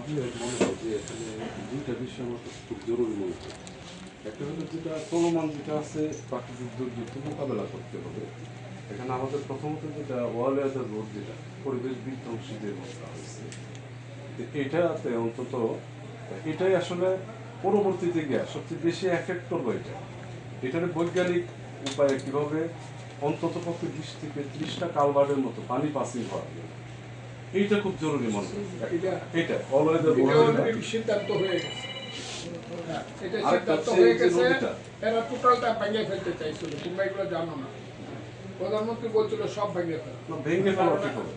মনে হয় যে এখানে দুইটা বিষয় আমার কাছে খুব জরুরি মনে হয়। একটা হলো যেটা চলমান যেটা আছে প্রাকৃতিক দুর্যোগ মোকাবেলা করতে হবে। এখানে আমাদের প্রথমত যেটা ওয়ালওয়েদার রোড যেটা পরিবেশ বিধ্বংসী যে রোডটা হয়েছে, এটাতে অন্তত এটাই আসলে পরবর্তীতে গিয়ে সবচেয়ে বেশি এফেক্ট করবো এটার বৈজ্ঞানিক উপায়ে কীভাবে অন্তত পক্ষে 20 থেকে 30টা কালভার্টের মতো পানি পাসিং হওয়া যায়, এইটা খুব জরুরি মনে হয়। এটা অলওয়েদার সিদ্ধান্ত হয়ে গেছে, এটা সিদ্ধান্ত হয়ে গেছে। এরা টোটালটা ভেঙে ফেলতে চাইছিল, তোমরা এগুলো জানো না। প্রধানমন্ত্রী বলছিল সব ভেঙে ফেলা,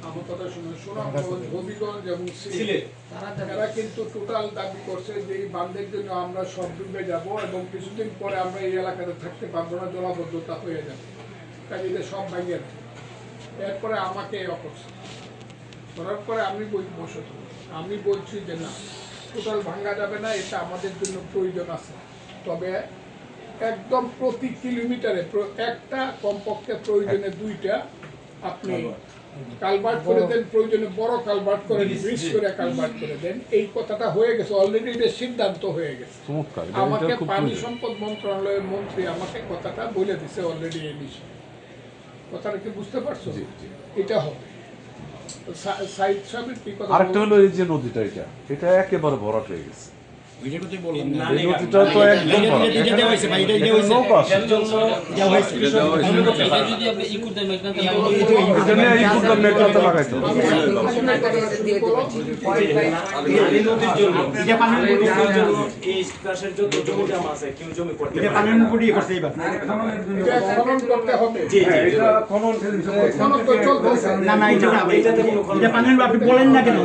আমার কথা শুনে সুনামগঞ্জ, হবিগঞ্জ এবং সিলেট এরা কিন্তু টোটাল দাবি করছে যে এই বাঁধের জন্য আমরা সব ডুবে যাব এবং কিছুদিন পরে আমরা এই এলাকাতে থাকতে পারবো না, জলাবদ্ধতা হয়ে যাবে, কাজে এটা সব ভেঙে। এরপরে আমাকে করছে, করার পরে আমি বলছি যে না, টোটাল ভাঙা যাবে না, এটা আমাদের জন্য প্রয়োজন আছে। তবে একদম প্রতি কিলোমিটারে একটা কমপক্ষে প্রয়োজনে 2টা আপনি কালভার্ট করে দেন, প্রয়োজনে বড় কালভার্ট করে ব্রিজ করে কালভার্ট করে দেন। এই কথাটা হয়ে গেছে অলরেডি, এটা সিদ্ধান্ত হয়ে গেছে। আমাকে পানি সম্পদ মন্ত্রণালয়ের মন্ত্রী আমাকে কথাটা বলে দিছে অলরেডি। এই বিষয়ে কথাটা কি বুঝতে পারছো? এটা হবে। আরেকটা হলো এই যে নদীটা, এটা একেবারে ভরাট হয়ে গেছে। বলেন না কেন?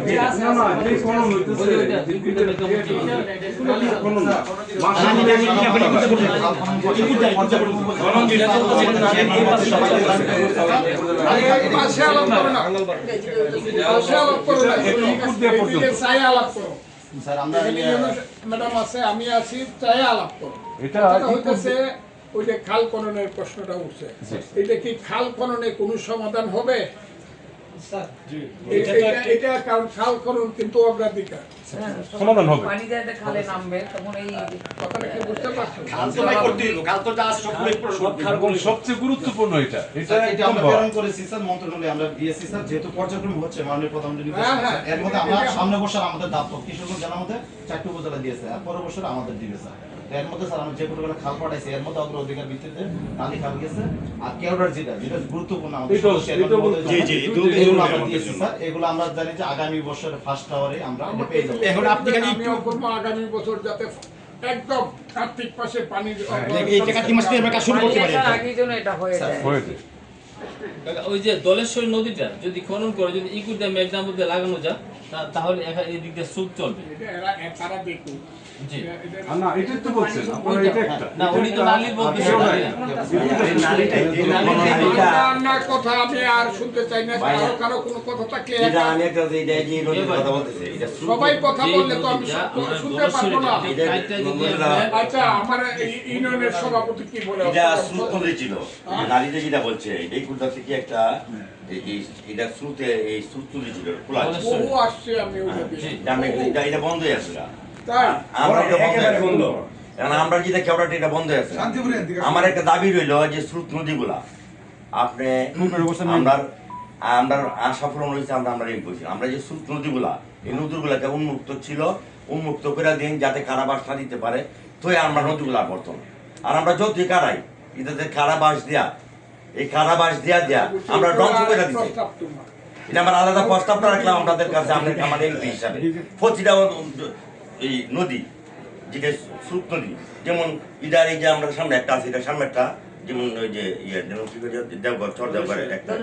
ম্যাডাম আছে, আমি আছি, চাই আলাপ করো। এটা হইতেছে ওই যে খাল খননের প্রশ্নটা উঠছে, এটা কি খাল খননে কোনো সমাধান হবে? এটা কারণ খাল খনন কিন্তু অগ্রাধিকার সমাধান হবে। পানি যাতে খালে নামবে তখন এই কথাটা কি বুঝতে পারছো? সবচেয়ে গুরুত্বপূর্ণ এটা আমরা প্রেরণ করেছি স্যার মন্ত্রণালয়ে, আমরা দিয়েছি স্যার, যেহেতু পর্যায়ক্রম হচ্ছে মাননীয় প্রধানমন্ত্রী এর মধ্যে আমরা সামনের বছর আমাদের দাপ্তর কিশোরগঞ্জ জেলার মধ্যে 4টি উপজেলা দিয়েছে, আর পরের বছর আমাদের দিবে স্যার। এর মধ্যে স্যার আমরা যে কোনো খাল পাঠাইছি এর মধ্যে অগ্রাধিকার ভিত্তিতে নালি খাল গেছে, আর কেওড়ার যেটা গুরুত্বপূর্ণ আমাদের দিয়েছি স্যার। এগুলো আমরা জানি যে আগামী বছরের ফার্স্ট আওয়ারে আমরা পেয়ে যাবো। এখন আপনি আগামী বছর যাতে একদম কার্তিক মাসে পানি ওই যে দলেশ্বরী নদীটা যদি খনন করে যদি ইকুর ড্যাম মেঘনার মধ্যে লাগানো যায় তাহলে এদিক দিয়ে সুদ চলবে। তারা দেখুন না, এটাই তো বলছেন আপনারা, এটা একটা না, উনি তো নালির বলতেছেন না কথা আমি আর শুনতে চাই না। কারো কোনো কথা থাকলে আমি একটা কথা বলতেছি, সবাই কথা বললে তো আমি শুনতে পারবো না। আচ্ছা, আমার ইউনিয়নের সভাপতি কি বলে? এটা স্রোত নদী ছিল, নারীতে যেটা বলছে এই কুর্তা থেকে একটা এটা স্রোতে এই স্রোত নদী ছিল, খোলা বহু আসছে, আমি এটা বন্ধ হয়ে আছে। আমরা যেটা কেওড়াটা এটা বন্ধ হয়ে আছে। আমার একটা দাবি রইল যে স্রোত নদীগুলা আপনি আমরা আশা পূরণ হয়েছে, আমরা যে স্রোত নদীগুলা এই নদীগুলাকে উন্মুক্ত ছিল, উন্মুক্ত করে দিন যাতে কারাবাস না দিতে পারে, তো আমরা নদীগুলা করতাম। আর আমরা যতই কারাই এটাতে কারাবাস দেয়া, এই কারাবাস দেয়া আমরা ধ্বংস করে দিচ্ছি। এটা আমার আলাদা প্রস্তাবটা রাখলাম আপনাদের কাছে, আমার এমপি হিসাবে। প্রতিটা এই নদী যেটা স্রোত নদী, যেমন ইদার এই যে আমরা সামনে একটা আছে, এটা সামনে একটা যেমন ওই যে দেওঘর চর দেওঘর একটা,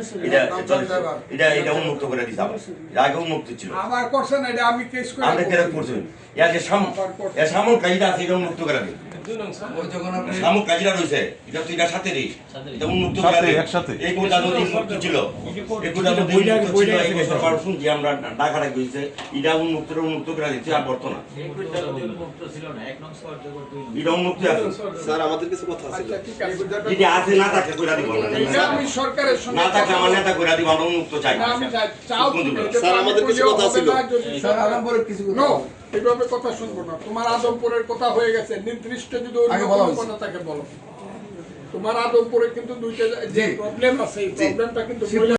এটা উন্মুক্ত করে দিতে হবে। আগে উন্মুক্ত ছিল, আমার করছেন এটা আমি কেস করে আমরা কেন করছেন, এর যে সামন কাজটা আছে এটা উন্মুক্ত করে দিন। শামুক কাজিরা রয়েছে এটা তো এটা সাথেরই এটা উন্মুক্ত সাথে, করে একসাথে। এই কোটা নদী উন্মুক্ত ছিল এই কোটা নদী উন্মুক্ত ছিল এই বছর পার শুনছি আমরা ঢাকা রাখি হয়েছে এটা উন্মুক্ত করে দিচ্ছে আর বর্তমান এটা উন্মুক্ত আছে স্যার আমাদের কিছু কথা আছে আচ্ছা ঠিক আছে যদি আছে না থাকে কইরা দিব না এটা আমি সরকারের সঙ্গে না থাকে আমার নেতা কইরা দিব আমরা উন্মুক্ত চাই না, আমি চাও তুমি, এটা স্যার, তো আমাদের আমি কিছু বললেও কথা হবে ছিল। না, যদি No, এইভাবে কথা শুনবো না। তোমার আদমপুরের কথা হয়ে গেছে, নির্দিষ্ট যদি অন্য কোনো কথা থাকে বলো। তোমার আদমপুরে কিন্তু দুইটা যে প্রবলেম আছে, এই প্রবলেমটা কিন্তু